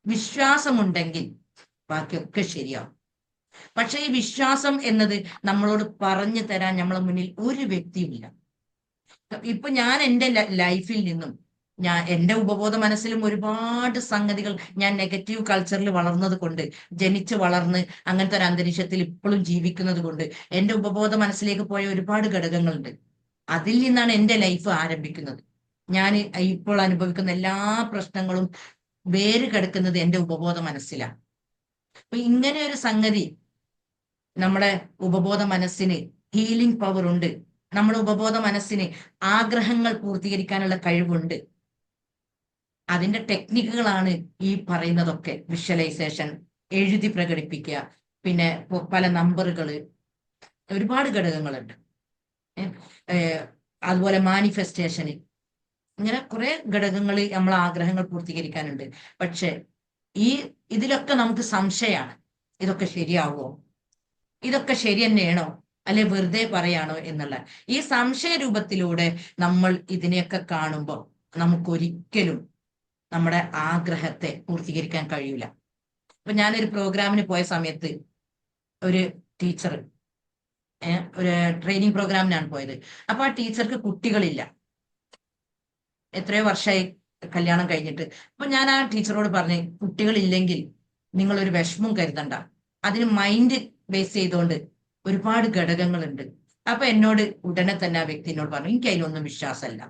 വിശ്വാസമുണ്ടെങ്കിൽ ബാക്കിയൊക്കെ ശരിയാവും. പക്ഷെ ഈ വിശ്വാസം എന്നത് നമ്മളോട് പറഞ്ഞു തരാൻ നമ്മളെ മുന്നിൽ ഒരു വ്യക്തിയുമില്ല. ഇപ്പൊ ഞാൻ എൻ്റെ ലൈഫിൽ നിന്നും എൻ്റെ ഉപബോധ മനസ്സിലും ഒരുപാട് സംഗതികൾ, ഞാൻ നെഗറ്റീവ് കൾച്ചറിൽ വളർന്നത് കൊണ്ട്, ജനിച്ച് വളർന്ന് അങ്ങനത്തെ ഒരു അന്തരീക്ഷത്തിൽ ഇപ്പോഴും ജീവിക്കുന്നത് കൊണ്ട് എൻ്റെ ഉപബോധ മനസ്സിലേക്ക് പോയ ഒരുപാട് ഘടകങ്ങളുണ്ട്. അതിൽ നിന്നാണ് എൻ്റെ ലൈഫ് ആരംഭിക്കുന്നത്. ഞാൻ ഇപ്പോൾ അനുഭവിക്കുന്ന എല്ലാ പ്രശ്നങ്ങളും വേര് കിടക്കുന്നത് എൻ്റെ ഉപബോധ മനസ്സിലാണ്. അപ്പൊ ഇങ്ങനെ ഒരു സംഗതി, നമ്മുടെ ഉപബോധ മനസ്സിന് ഹീലിംഗ് പവർ ഉണ്ട്. നമ്മുടെ ഉപബോധ മനസ്സിന് ആഗ്രഹങ്ങൾ പൂർത്തീകരിക്കാനുള്ള കഴിവുണ്ട്. അതിന്റെ ടെക്നിക്കുകളാണ് ഈ പറയുന്നതൊക്കെ. വിഷ്വലൈസേഷൻ, എഴുതി പ്രകടിപ്പിക്കുക, പിന്നെ പല നമ്പറുകള്, ഒരുപാട് ഘടകങ്ങളുണ്ട്. അതുപോലെ മാനിഫെസ്റ്റേഷന്, ഇങ്ങനെ കുറെ ഘടകങ്ങൾ നമ്മളെ ആഗ്രഹങ്ങൾ പൂർത്തീകരിക്കാനുണ്ട്. പക്ഷെ ഇതിലൊക്കെ നമുക്ക് സംശയമാണ്. ഇതൊക്കെ ശരിയാവോ? ഇതൊക്കെ ശരി തന്നെയാണോ? അല്ലെ വെറുതെ പറയാണോ എന്നുള്ള ഈ സംശയ രൂപത്തിലൂടെ നമ്മൾ ഇതിനെയൊക്കെ കാണുമ്പോൾ നമുക്കൊരിക്കലും നമ്മുടെ ആഗ്രഹത്തെ പൂർത്തീകരിക്കാൻ കഴിയില്ല. ഇപ്പൊ ഞാനൊരു പ്രോഗ്രാമിന് പോയ സമയത്ത് ഒരു ടീച്ചർ, ഒരു ട്രെയിനിങ് പ്രോഗ്രാമിനാണ് പോയത്. അപ്പൊ ആ ടീച്ചർക്ക് കുട്ടികളില്ല, എത്രയോ വർഷമായി കല്യാണം കഴിഞ്ഞിട്ട്. അപ്പൊ ഞാൻ ആ ടീച്ചറോട് പറഞ്ഞു, കുട്ടികളില്ലെങ്കിൽ നിങ്ങളൊരു വിഷമം കരുതണ്ട, അതിന് മൈൻഡ് ബേസ് ചെയ്തുകൊണ്ട് ഒരുപാട് ഘടകങ്ങളുണ്ട്. അപ്പൊ എന്നോട് ഉടനെ തന്നെ ആ വ്യക്തി എന്നോട് പറഞ്ഞു, എനിക്ക് അതിലൊന്നും വിശ്വാസമല്ല.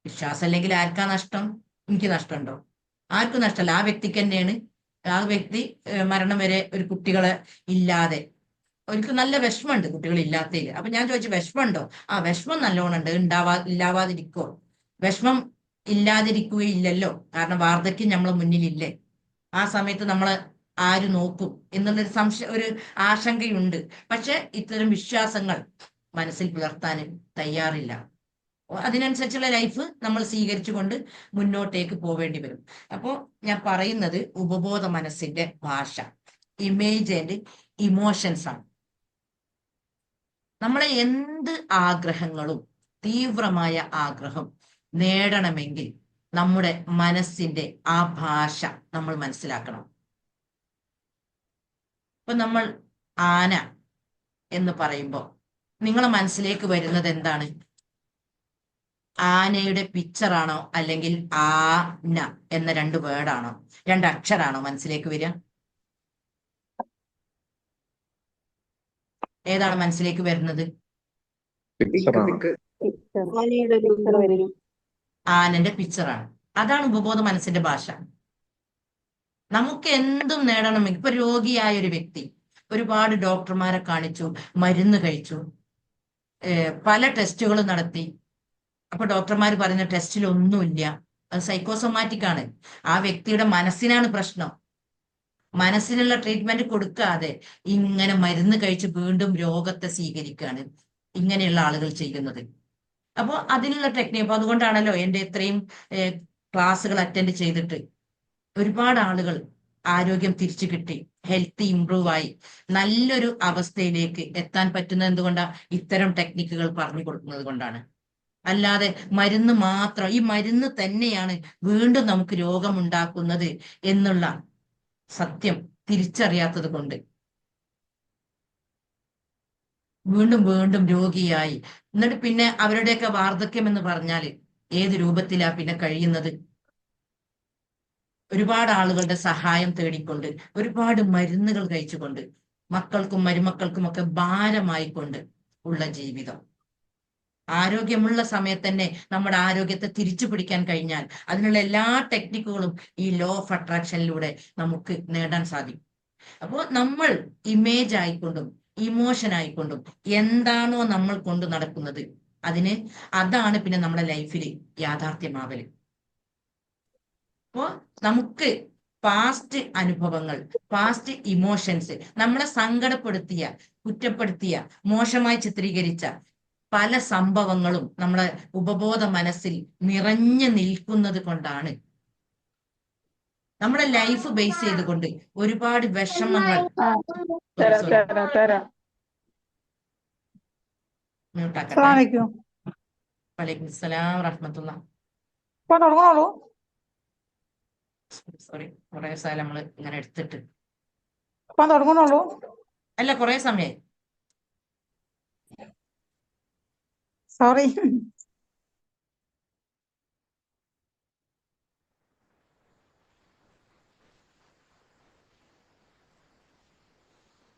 വിശ്വാസമല്ലെങ്കിൽ ആർക്കാ നഷ്ടം? എനിക്ക് നഷ്ടമുണ്ടോ? ആർക്കും നഷ്ടമല്ല, ആ വ്യക്തിക്ക് തന്നെയാണ്. ആ വ്യക്തി മരണം വരെ ഒരു കുട്ടികളെ ഇല്ലാതെ, അവർക്ക് നല്ല വിഷമമുണ്ട് കുട്ടികൾ ഇല്ലാത്തതിൽ. അപ്പൊ ഞാൻ ചോദിച്ചു, വിഷമമുണ്ടോ? ആ, വിഷമം നല്ലോണം ഉണ്ട്. ഇല്ലാവാതിരിക്കോ? വിഷമം ഇല്ലാതിരിക്കുകയില്ലല്ലോ, കാരണം വാർദ്ധക്യം നമ്മളെ മുന്നിലില്ലേ. ആ സമയത്ത് നമ്മളെ ആര് നോക്കും എന്നുള്ളൊരു ഒരു ആശങ്കയുണ്ട്. പക്ഷെ ഇത്തരം വിശ്വാസങ്ങൾ മനസ്സിൽ പുലർത്താൻ തയ്യാറില്ല. അതിനനുസരിച്ചുള്ള ലൈഫ് നമ്മൾ സ്വീകരിച്ചുകൊണ്ട് മുന്നോട്ടേക്ക് പോവേണ്ടി വരും. അപ്പോൾ ഞാൻ പറയുന്നത് ഉപബോധ മനസ്സിന്റെ ഭാഷ, ഇമേജ് ആൻഡ് ഇമോഷൻസ് ആണ്. നമ്മളെ എന്ത് ആഗ്രഹങ്ങളും, തീവ്രമായ ആഗ്രഹം നേടണമെങ്കിൽ നമ്മുടെ മനസ്സിന്റെ ആ ഭാഷ നമ്മൾ മനസ്സിലാക്കണം. ഇപ്പൊ നമ്മൾ ആന എന്ന് പറയുമ്പോൾ നിങ്ങളെ മനസ്സിലേക്ക് വരുന്നത് എന്താണ്? ആനയുടെ പിക്ചറാണോ, അല്ലെങ്കിൽ ആന എന്ന രണ്ട് വേർഡാണോ, രണ്ട് അക്ഷരാണോ മനസ്സിലേക്ക് വരിക? ഏതാണ് മനസ്സിലേക്ക് വരുന്നത്? ആനന്റെ പിക്ചറാണ്. അതാണ് ഉപബോധ മനസ്സിന്റെ ഭാഷ. നമുക്ക് എന്തും നേടണമെങ്കിൽ, ഇപ്പൊ രോഗിയായ ഒരു വ്യക്തി ഒരുപാട് ഡോക്ടർമാരെ കാണിച്ചു, മരുന്ന് കഴിച്ചു, പല ടെസ്റ്റുകളും നടത്തി. അപ്പൊ ഡോക്ടർമാർ പറയുന്ന ടെസ്റ്റിലൊന്നുമില്ല, അത് സൈക്കോസൊമാറ്റിക് ആണ്. ആ വ്യക്തിയുടെ മനസ്സിനാണ് പ്രശ്നം. മനസ്സിനുള്ള ട്രീറ്റ്മെന്റ് കൊടുക്കാതെ ഇങ്ങനെ മരുന്ന് കഴിച്ച് വീണ്ടും രോഗത്തെ സ്വീകരിക്കുകയാണ് ഇങ്ങനെയുള്ള ആളുകൾ ചെയ്യുന്നത്. അപ്പോൾ അതിനുള്ള ടെക്നിക്ക്, അപ്പൊ അതുകൊണ്ടാണല്ലോ എൻ്റെ ഇത്രയും ക്ലാസ്സുകൾ അറ്റൻഡ് ചെയ്തിട്ട് ഒരുപാട് ആളുകൾ ആരോഗ്യം തിരിച്ചു കിട്ടി, ഹെൽത്ത് ഇംപ്രൂവ് ആയി, നല്ലൊരു അവസ്ഥയിലേക്ക് എത്താൻ പറ്റുന്നത് എന്തുകൊണ്ടാണ്? ഇത്തരം ടെക്നിക്കുകൾ പറഞ്ഞു കൊടുക്കുന്നത് കൊണ്ടാണ്. അല്ലാതെ മരുന്ന് മാത്രം, ഈ മരുന്ന് തന്നെയാണ് വീണ്ടും നമുക്ക് രോഗമുണ്ടാക്കുന്നത് എന്നുള്ള സത്യം തിരിച്ചറിയാത്തത് കൊണ്ട് വീണ്ടും വീണ്ടും രോഗിയായി, എന്നിട്ട് പിന്നെ അവരുടെയൊക്കെ വാർദ്ധക്യം എന്ന് പറഞ്ഞാൽ ഏത് രൂപത്തിലാ പിന്നെ കഴിയുന്നത്? ഒരുപാട് ആളുകളുടെ സഹായം തേടിക്കൊണ്ട്, ഒരുപാട് മരുന്നുകൾ കഴിച്ചുകൊണ്ട്, മക്കൾക്കും മരുമക്കൾക്കും ഒക്കെ ഭാരമായിക്കൊണ്ട് ഉള്ള ജീവിതം. ആരോഗ്യമുള്ള സമയത്ത് തന്നെ നമ്മുടെ ആരോഗ്യത്തെ തിരിച്ചു പിടിക്കാൻ കഴിഞ്ഞാൽ അതിനുള്ള എല്ലാ ടെക്നിക്കുകളും ഈ ലോ ഓഫ് അട്രാക്ഷനിലൂടെ നമുക്ക് നേടാൻ സാധിക്കും. അപ്പോൾ നമ്മൾ ഇമേജ് ആയിക്കൊണ്ടും ഇമോഷൻ ആയിക്കൊണ്ടും എന്താണോ നമ്മൾ കൊണ്ട് നടക്കുന്നത് അതാണ് പിന്നെ നമ്മുടെ ലൈഫിൽ യാഥാർത്ഥ്യമാവല്. അപ്പോ നമുക്ക് പാസ്റ്റ് അനുഭവങ്ങൾ, പാസ്റ്റ് ഇമോഷൻസ്, നമ്മളെ സങ്കടപ്പെടുത്തിയ, കുറ്റപ്പെടുത്തിയ, മോശമായി ചിത്രീകരിച്ച പല സംഭവങ്ങളും നമ്മളെ ഉപബോധ മനസ്സിൽ നിറഞ്ഞു നിൽക്കുന്നത് കൊണ്ടാണ് നമ്മുടെ ലൈഫ് ബേസ് ചെയ്തുകൊണ്ട് ഒരുപാട് വിഷമങ്ങൾ. വലൈക്കും സലാം റഹ്മത്തുള്ള. സോറി, കുറെ സ്ഥലം നമ്മള് ഇങ്ങനെ എടുത്തിട്ട് തുടങ്ങണുള്ളൂ. അല്ല, കുറെ സമയായി. സോറി.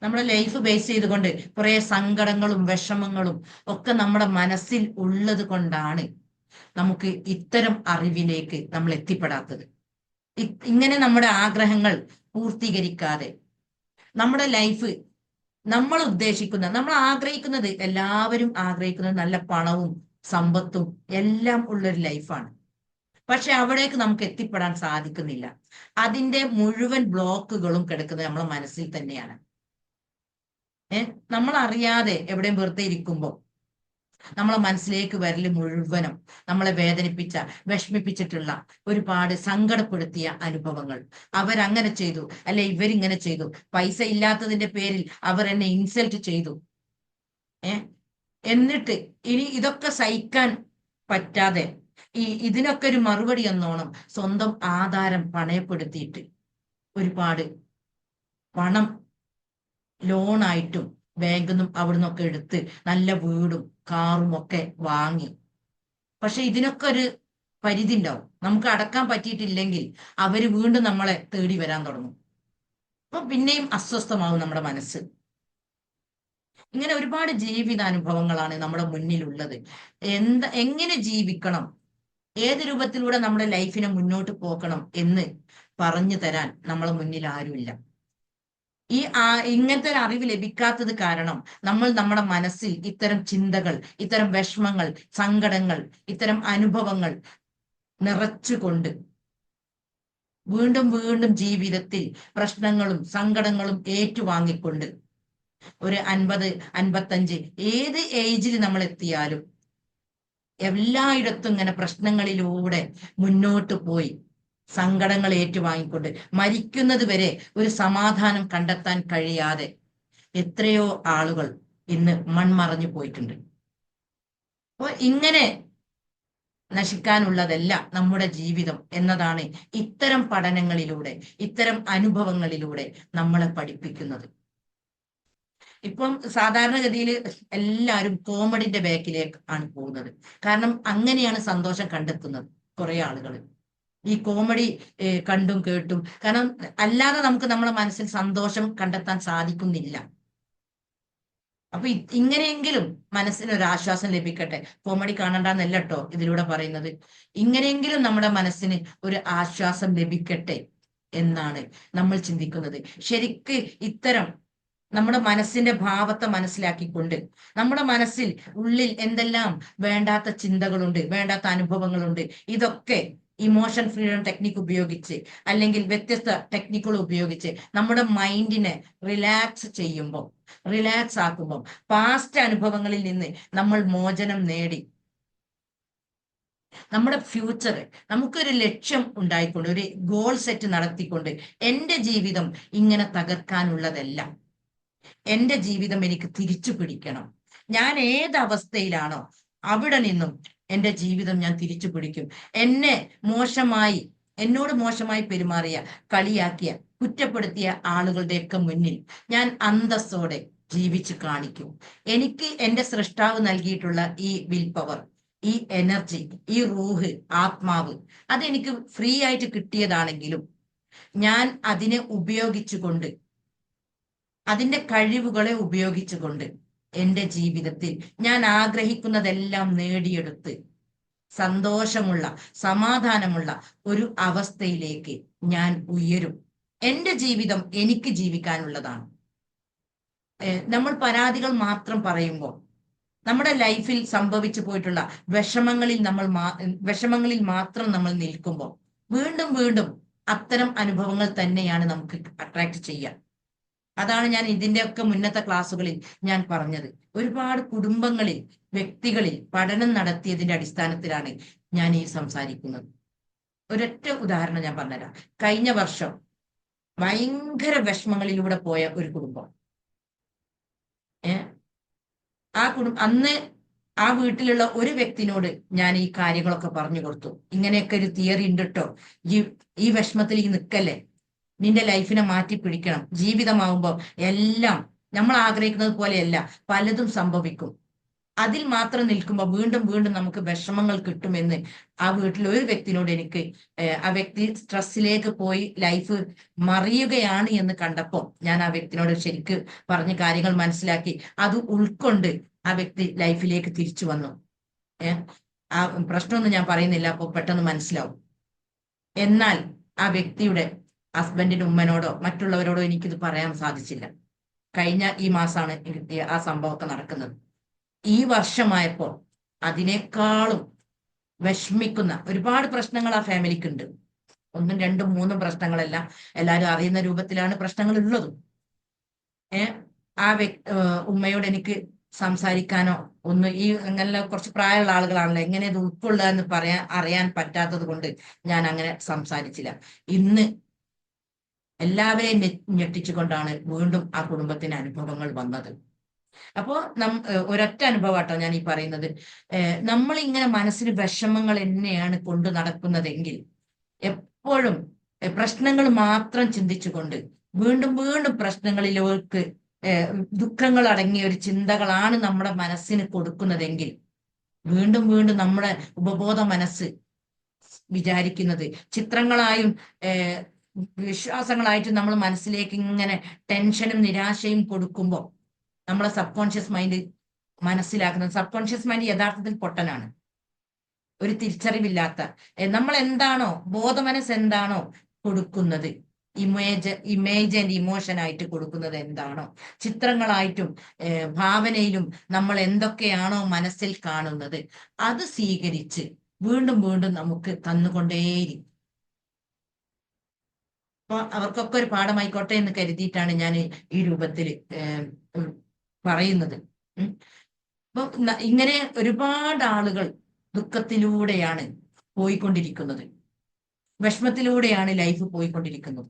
നമ്മുടെ ലൈഫ് ബേസ് ചെയ്തുകൊണ്ട് കുറെ സങ്കടങ്ങളും വിഷമങ്ങളും ഒക്കെ നമ്മുടെ മനസ്സിൽ ഉള്ളത് കൊണ്ടാണ് നമുക്ക് ഇത്തരം അറിവിലേക്ക് നമ്മൾ എത്തിപ്പെടാത്തത്. ഇങ്ങനെ നമ്മുടെ ആഗ്രഹങ്ങൾ പൂർത്തീകരിക്കാതെ നമ്മുടെ ലൈഫ് നമ്മൾ ആഗ്രഹിക്കുന്നത്, എല്ലാവരും ആഗ്രഹിക്കുന്നത് നല്ല പണവും സമ്പത്തും എല്ലാം ഉള്ളൊരു ലൈഫാണ്. പക്ഷെ അവിടേക്ക് നമുക്ക് എത്തിപ്പെടാൻ സാധിക്കുന്നില്ല. അതിന്റെ മുഴുവൻ ബ്ലോക്കുകളും കിടക്കുന്നത് നമ്മുടെ മനസ്സിൽ തന്നെയാണ്. നമ്മൾ അറിയാതെ എവിടെയും വെറുതെ ഇരിക്കുമ്പോൾ നമ്മളെ മനസ്സിലേക്ക് വരല് മുഴുവനും നമ്മളെ വേദനിപ്പിച്ച, വിഷമിപ്പിച്ചിട്ടുള്ള, ഒരുപാട് സങ്കടപ്പെടുത്തിയ അനുഭവങ്ങൾ. അവരങ്ങനെ ചെയ്തു, അല്ലെ ഇവരിങ്ങനെ ചെയ്തു, പൈസ ഇല്ലാത്തതിന്റെ പേരിൽ അവർ എന്നെ ഇൻസൾട്ട് ചെയ്തു. എന്നിട്ട് ഇനി ഇതൊക്കെ സഹിക്കാൻ പറ്റാതെ ഇതിനൊക്കെ ഒരു മറുപടി എന്നോണം സ്വന്തം ആധാരം പണയപ്പെടുത്തിയിട്ട് ഒരുപാട് പണം ലോണായിട്ടും ബാങ്കിൽ നിന്നും അവിടെ നിന്നൊക്കെ എടുത്ത് നല്ല വീടും കാറും ഒക്കെ വാങ്ങി. പക്ഷെ ഇതിനൊക്കെ ഒരു പരിധി ഉണ്ടാവും. നമുക്ക് അടക്കാൻ പറ്റിയിട്ടില്ലെങ്കിൽ അവര് വീണ്ടും നമ്മളെ തേടി വരാൻ തുടങ്ങും. അപ്പൊ പിന്നെയും അസ്വസ്ഥമാവും നമ്മുടെ മനസ്സ്. ഇങ്ങനെ ഒരുപാട് ജീവിതാനുഭവങ്ങളാണ് നമ്മുടെ മുന്നിലുള്ളത്. എങ്ങനെ ജീവിക്കണം, ഏത് രൂപത്തിലൂടെ നമ്മുടെ ലൈഫിനെ മുന്നോട്ട് പോകണം എന്ന് പറഞ്ഞു തരാൻ നമ്മളെ മുന്നിൽ ആരുമില്ല. ഇങ്ങനത്തെ ഒരു അറിവ് ലഭിക്കാത്തത് കാരണം നമ്മൾ നമ്മുടെ മനസ്സിൽ ഇത്തരം ചിന്തകൾ, ഇത്തരം വിഷമങ്ങൾ, സങ്കടങ്ങൾ, ഇത്തരം അനുഭവങ്ങൾ നിറച്ചുകൊണ്ട് വീണ്ടും വീണ്ടും ജീവിതത്തിൽ പ്രശ്നങ്ങളും സങ്കടങ്ങളും ഏറ്റുവാങ്ങിക്കൊണ്ട് ഒരു 50, 55 ഏത് ഏജിൽ നമ്മൾ എത്തിയാലും എല്ലായിടത്തും ഇങ്ങനെ പ്രശ്നങ്ങളിലൂടെ മുന്നോട്ട് പോയി സങ്കടങ്ങൾ ഏറ്റുവാങ്ങിക്കൊണ്ട് മരിക്കുന്നത് വരെ ഒരു സമാധാനം കണ്ടെത്താൻ കഴിയാതെ എത്രയോ ആളുകൾ ഇന്ന് മൺമറഞ്ഞു പോയിട്ടുണ്ട്. അപ്പോൾ ഇങ്ങനെ നശിക്കാനുള്ളതല്ല നമ്മുടെ ജീവിതം എന്നതാണ് ഇത്തരം പഠനങ്ങളിലൂടെ, ഇത്തരം അനുഭവങ്ങളിലൂടെ നമ്മളെ പഠിപ്പിക്കുന്നത്. ഇപ്പം സാധാരണഗതിയിൽ എല്ലാവരും കോമഡിന്റെ ബാക്കിലേക്ക് ആണ് പോകുന്നത്. കാരണം അങ്ങനെയാണ് സന്തോഷം കണ്ടെത്തുന്നത് കുറെ ആളുകൾ. ഈ കോമഡി കണ്ടും കേട്ടും, കാരണം അല്ലാതെ നമുക്ക് നമ്മുടെ മനസ്സിൽ സന്തോഷം കണ്ടെത്താൻ സാധിക്കുന്നില്ല. അപ്പൊ ഇങ്ങനെയെങ്കിലും മനസ്സിന് ഒരു ആശ്വാസം ലഭിക്കട്ടെ. കോമഡി കാണണ്ടെന്നല്ല കേട്ടോ ഇതിലൂടെ പറയുന്നത്. ഇങ്ങനെയെങ്കിലും നമ്മുടെ മനസ്സിന് ഒരു ആശ്വാസം ലഭിക്കട്ടെ എന്നാണ് നമ്മൾ ചിന്തിക്കുന്നത്. ശരിക്ക് ഇത്തരം നമ്മുടെ മനസ്സിന്റെ ഭാവത്തെ മനസ്സിലാക്കിക്കൊണ്ട് നമ്മുടെ മനസ്സിൽ ഉള്ളിൽ എന്തെല്ലാം വേണ്ടാത്ത ചിന്തകളുണ്ട്, വേണ്ടാത്ത അനുഭവങ്ങളുണ്ട്, ഇതൊക്കെ ഇമോഷൻ ഫ്രീഡം ടെക്നിക്ക് ഉപയോഗിച്ച് അല്ലെങ്കിൽ വ്യത്യസ്ത ടെക്നിക്കുകൾ ഉപയോഗിച്ച് നമ്മുടെ മൈൻഡിനെ റിലാക്സ് ആക്കുമ്പോൾ പാസ്റ്റ് അനുഭവങ്ങളിൽ നിന്ന് നമ്മൾ മോചനം നേടി നമ്മുടെ ഫ്യൂച്ചർ, നമുക്കൊരു ലക്ഷ്യം ഉണ്ടായിക്കൊണ്ട്, ഒരു ഗോൾ സെറ്റ് നടത്തിക്കൊണ്ട് എന്റെ ജീവിതം ഇങ്ങനെ തകർക്കാനുള്ളതല്ല, എന്റെ ജീവിതം എനിക്ക് തിരിച്ചു പിടിക്കണം. ഞാൻ ഏത് അവസ്ഥയിലാണോ അവിടെ നിന്നും എന്റെ ജീവിതം ഞാൻ തിരിച്ചു പിടിക്കും. എന്നോട് മോശമായി പെരുമാറിയ, കളിയാക്കിയ, കുറ്റപ്പെടുത്തിയ ആളുകളുടെയൊക്കെ മുന്നിൽ ഞാൻ അന്തസ്സോടെ ജീവിച്ചു കാണിക്കും. എനിക്ക് എന്റെ സൃഷ്ടാവ് നൽകിയിട്ടുള്ള ഈ വിൽ പവർ, ഈ എനർജി, ഈ റൂഹ്, ആത്മാവ്, അതെനിക്ക് ഫ്രീ ആയിട്ട് കിട്ടിയതാണെങ്കിലും ഞാൻ അതിനെ ഉപയോഗിച്ചുകൊണ്ട്, അതിന്റെ കഴിവുകളെ ഉപയോഗിച്ചുകൊണ്ട് എന്റെ ജീവിതത്തിൽ ഞാൻ ആഗ്രഹിക്കുന്നതെല്ലാം നേടിയെടുത്ത് സന്തോഷമുള്ള, സമാധാനമുള്ള ഒരു അവസ്ഥയിലേക്ക് ഞാൻ ഉയരും എന്റെ ജീവിതം എനിക്ക് ജീവിക്കാനുള്ളതാണ്. നമ്മൾ പരാതികൾ മാത്രം പറയുമ്പോൾ നമ്മുടെ ലൈഫിൽ സംഭവിച്ചു പോയിട്ടുള്ള വിഷമങ്ങളിൽ മാത്രം നമ്മൾ നിൽക്കുമ്പോൾ വീണ്ടും വീണ്ടും അത്തരം അനുഭവങ്ങൾ തന്നെയാണ് നമുക്ക് അട്രാക്ട് ചെയ്യുക. അതാണ് ഞാൻ ഇതിന്റെയൊക്കെ മുന്നത്തെ ക്ലാസ്സുകളിൽ ഞാൻ പറഞ്ഞത്. ഒരുപാട് കുടുംബങ്ങളിൽ, വ്യക്തികളിൽ പഠനം നടത്തിയതിന്റെ അടിസ്ഥാനത്തിലാണ് ഞാൻ ഈ സംസാരിക്കുന്നത്. ഒരൊറ്റ ഉദാഹരണം ഞാൻ പറഞ്ഞുതരാം. കഴിഞ്ഞ വർഷം ഭയങ്കര വിഷമങ്ങളിലൂടെ പോയ ഒരു കുടുംബം. അന്ന് ആ വീട്ടിലുള്ള ഒരു വ്യക്തിനോട് ഞാൻ ഈ കാര്യങ്ങളൊക്കെ പറഞ്ഞു കൊടുത്തു. ഇങ്ങനെയൊക്കെ ഒരു തിയറി ഉണ്ട് കേട്ടോ, ഈ വിഷമത്തിൽ ഈ നിൽക്കല്ലേ, നിന്റെ ലൈഫിനെ മാറ്റി പിടിക്കണം. ജീവിതമാവുമ്പോൾ എല്ലാം നമ്മൾ ആഗ്രഹിക്കുന്നത് പോലെയല്ല, പലതും സംഭവിക്കും. അതിൽ മാത്രം നിൽക്കുമ്പോൾ വീണ്ടും വീണ്ടും നമുക്ക് വിഷമങ്ങൾ കിട്ടുമെന്ന് ആ വീട്ടിൽ ഒരു വ്യക്തിനോട് എനിക്ക് ആ വ്യക്തി സ്ട്രെസ്സിലേക്ക് പോയി ലൈഫ് മറിയുകയാണ് എന്ന് കണ്ടപ്പോൾ ഞാൻ ആ വ്യക്തിനോട് ശരിക്ക് പറഞ്ഞ് കാര്യങ്ങൾ മനസ്സിലാക്കി അത് ഉൾക്കൊണ്ട് ആ വ്യക്തി ലൈഫിലേക്ക് തിരിച്ചു വന്നു. ആ പ്രശ്നമൊന്നും ഞാൻ പറയുന്നില്ല, അപ്പോൾ പെട്ടെന്ന് മനസ്സിലാവും. എന്നാൽ ആ വ്യക്തിയുടെ ഹസ്ബൻഡിന്റെ ഉമ്മനോടോ മറ്റുള്ളവരോടോ എനിക്കിത് പറയാൻ സാധിച്ചില്ല. കഴിഞ്ഞ ഈ മാസമാണ് ആ സംഭവമൊക്കെ നടക്കുന്നത്. ഈ വർഷമായപ്പോൾ അതിനേക്കാളും വിഷമിക്കുന്ന ഒരുപാട് പ്രശ്നങ്ങൾ ആ ഫാമിലിക്ക് ഉണ്ട്. 1, 2, 3 പ്രശ്നങ്ങളല്ല, എല്ലാവരും അറിയുന്ന രൂപത്തിലാണ് പ്രശ്നങ്ങൾ ഉള്ളതും. ആ ഉമ്മയോട് എനിക്ക് സംസാരിക്കാനോ ഈ അങ്ങനെ കുറച്ച് പ്രായമുള്ള ആളുകളാണല്ലോ, എങ്ങനെ ഇത് ഉൾക്കൊള്ളുക എന്ന് അറിയാൻ പറ്റാത്തത് കൊണ്ട് ഞാൻ അങ്ങനെ സംസാരിച്ചില്ല. ഇന്ന് എല്ലാവരെയും ഞെട്ടിച്ചുകൊണ്ടാണ് വീണ്ടും ആ കുടുംബത്തിന് അനുഭവങ്ങൾ വന്നത്. അപ്പോ ഒരൊറ്റ അനുഭവമാട്ടോ ഞാൻ ഈ പറയുന്നത്. നമ്മൾ ഇങ്ങനെ മനസ്സിന് വിഷമങ്ങൾ എന്നെയാണ് കൊണ്ടു നടക്കുന്നതെങ്കിൽ എപ്പോഴും പ്രശ്നങ്ങൾ മാത്രം ചിന്തിച്ചുകൊണ്ട് വീണ്ടും വീണ്ടും പ്രശ്നങ്ങളിലേക്ക് ദുഃഖങ്ങൾ അടങ്ങിയ ഒരു ചിന്തകളാണ് നമ്മുടെ മനസ്സിന് കൊടുക്കുന്നതെങ്കിൽ വീണ്ടും വീണ്ടും നമ്മുടെ ഉപബോധ മനസ്സ് വിചാരിക്കുന്നത് ചിത്രങ്ങളായും വിശ്വാസങ്ങളായിട്ട് നമ്മൾ മനസ്സിലേക്ക് ഇങ്ങനെ ടെൻഷനും നിരാശയും കൊടുക്കുമ്പോൾ നമ്മളെ സബ് കോൺഷ്യസ് മൈൻഡ് മനസ്സിലാക്കുന്നത്, സബ് കോൺഷ്യസ് മൈൻഡ് യഥാർത്ഥത്തിൽ പൊട്ടനാണ്, ഒരു തിരിച്ചറിവില്ലാത്ത. നമ്മൾ എന്താണോ ബോധമനസ് എന്താണോ കൊടുക്കുന്നത്, ഇമേജ് ആൻഡ് ഇമോഷൻ ആയിട്ട് കൊടുക്കുന്നത് എന്താണോ, ചിത്രങ്ങളായിട്ടും ഭാവനയിലും നമ്മൾ എന്തൊക്കെയാണോ മനസ്സിൽ കാണുന്നത് അത് സ്വീകരിച്ച് വീണ്ടും വീണ്ടും നമുക്ക് തന്നുകൊണ്ടേയിരിക്കും. അപ്പൊ അവർക്കൊക്കെ ഒരു പാഠമായിക്കോട്ടെ എന്ന് കരുതിയിട്ടാണ് ഞാൻ ഈ രൂപത്തിൽ പറയുന്നത്. അപ്പൊ ഇങ്ങനെ ഒരുപാട് ആളുകൾ ദുഃഖത്തിലൂടെയാണ് പോയിക്കൊണ്ടിരിക്കുന്നത്, വിഷമത്തിലൂടെയാണ് ലൈഫ് പോയിക്കൊണ്ടിരിക്കുന്നത്.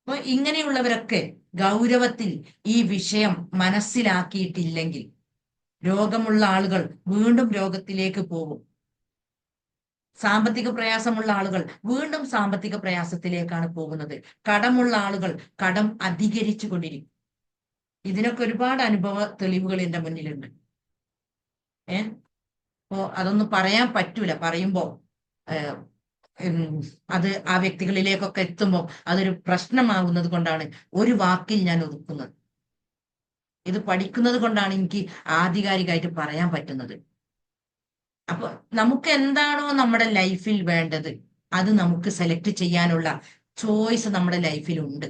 അപ്പൊ ഇങ്ങനെയുള്ളവരൊക്കെ ഗൗരവത്തിൽ ഈ വിഷയം മനസ്സിലാക്കിയിട്ടില്ലെങ്കിൽ രോഗമുള്ള ആളുകൾ വീണ്ടും രോഗത്തിലേക്ക് പോകും. സാമ്പത്തിക പ്രയാസമുള്ള ആളുകൾ വീണ്ടും സാമ്പത്തിക പ്രയാസത്തിലേക്കാണ് പോകുന്നത്. കടമുള്ള ആളുകൾ കടം അധികരിച്ചു കൊണ്ടിരിക്കും. ഇതിനൊക്കെ ഒരുപാട് അനുഭവ തെളിവുകൾ എന്റെ മുന്നിലുണ്ട്. അപ്പോ അതൊന്നും പറയാൻ പറ്റൂല. പറയുമ്പോ അത് ആ വ്യക്തികളിലേക്കൊക്കെ എത്തുമ്പോൾ അതൊരു പ്രശ്നമാകുന്നത് കൊണ്ടാണ് ഒരു വാക്കിൽ ഞാൻ ഒതുക്കുന്നത്. ഇത് പഠിക്കുന്നത് കൊണ്ടാണ് എനിക്ക് ആധികാരികമായിട്ട് പറയാൻ പറ്റുന്നത്. അപ്പൊ നമുക്ക് എന്താണോ നമ്മുടെ ലൈഫിൽ വേണ്ടത് അത് നമുക്ക് സെലക്ട് ചെയ്യാനുള്ള ചോയ്സ് നമ്മുടെ ലൈഫിലുണ്ട്.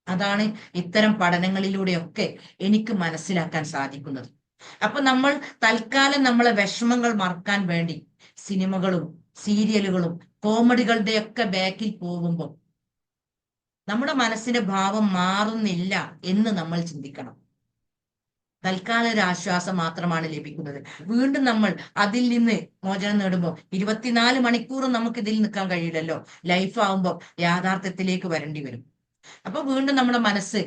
അതാണ് ഇത്തരം പഠനങ്ങളിലൂടെയൊക്കെ എനിക്ക് മനസ്സിലാക്കാൻ സാധിക്കുന്നത്. അപ്പൊ നമ്മൾ തൽക്കാലം നമ്മളെ വിഷമങ്ങൾ മറക്കാൻ വേണ്ടി സിനിമകളും സീരിയലുകളും കോമഡികളുടെയൊക്കെ ബാക്കിൽ പോകുമ്പോൾ നമ്മുടെ മനസ്സിന്റെ ഭാവം മാറുന്നില്ല എന്ന് നമ്മൾ ചിന്തിക്കണം. തൽക്കാല ഒരു ആശ്വാസം മാത്രമാണ് ലഭിക്കുന്നത്. വീണ്ടും നമ്മൾ അതിൽ നിന്ന് മോചനം നേടുമ്പോൾ 24 മണിക്കൂറും നമുക്ക് ഇതിൽ നിൽക്കാൻ കഴിയില്ലല്ലോ. ലൈഫ് ആവുമ്പോൾ യാഥാർത്ഥ്യത്തിലേക്ക് വരേണ്ടി വരും. അപ്പൊ വീണ്ടും നമ്മുടെ മനസ്സ്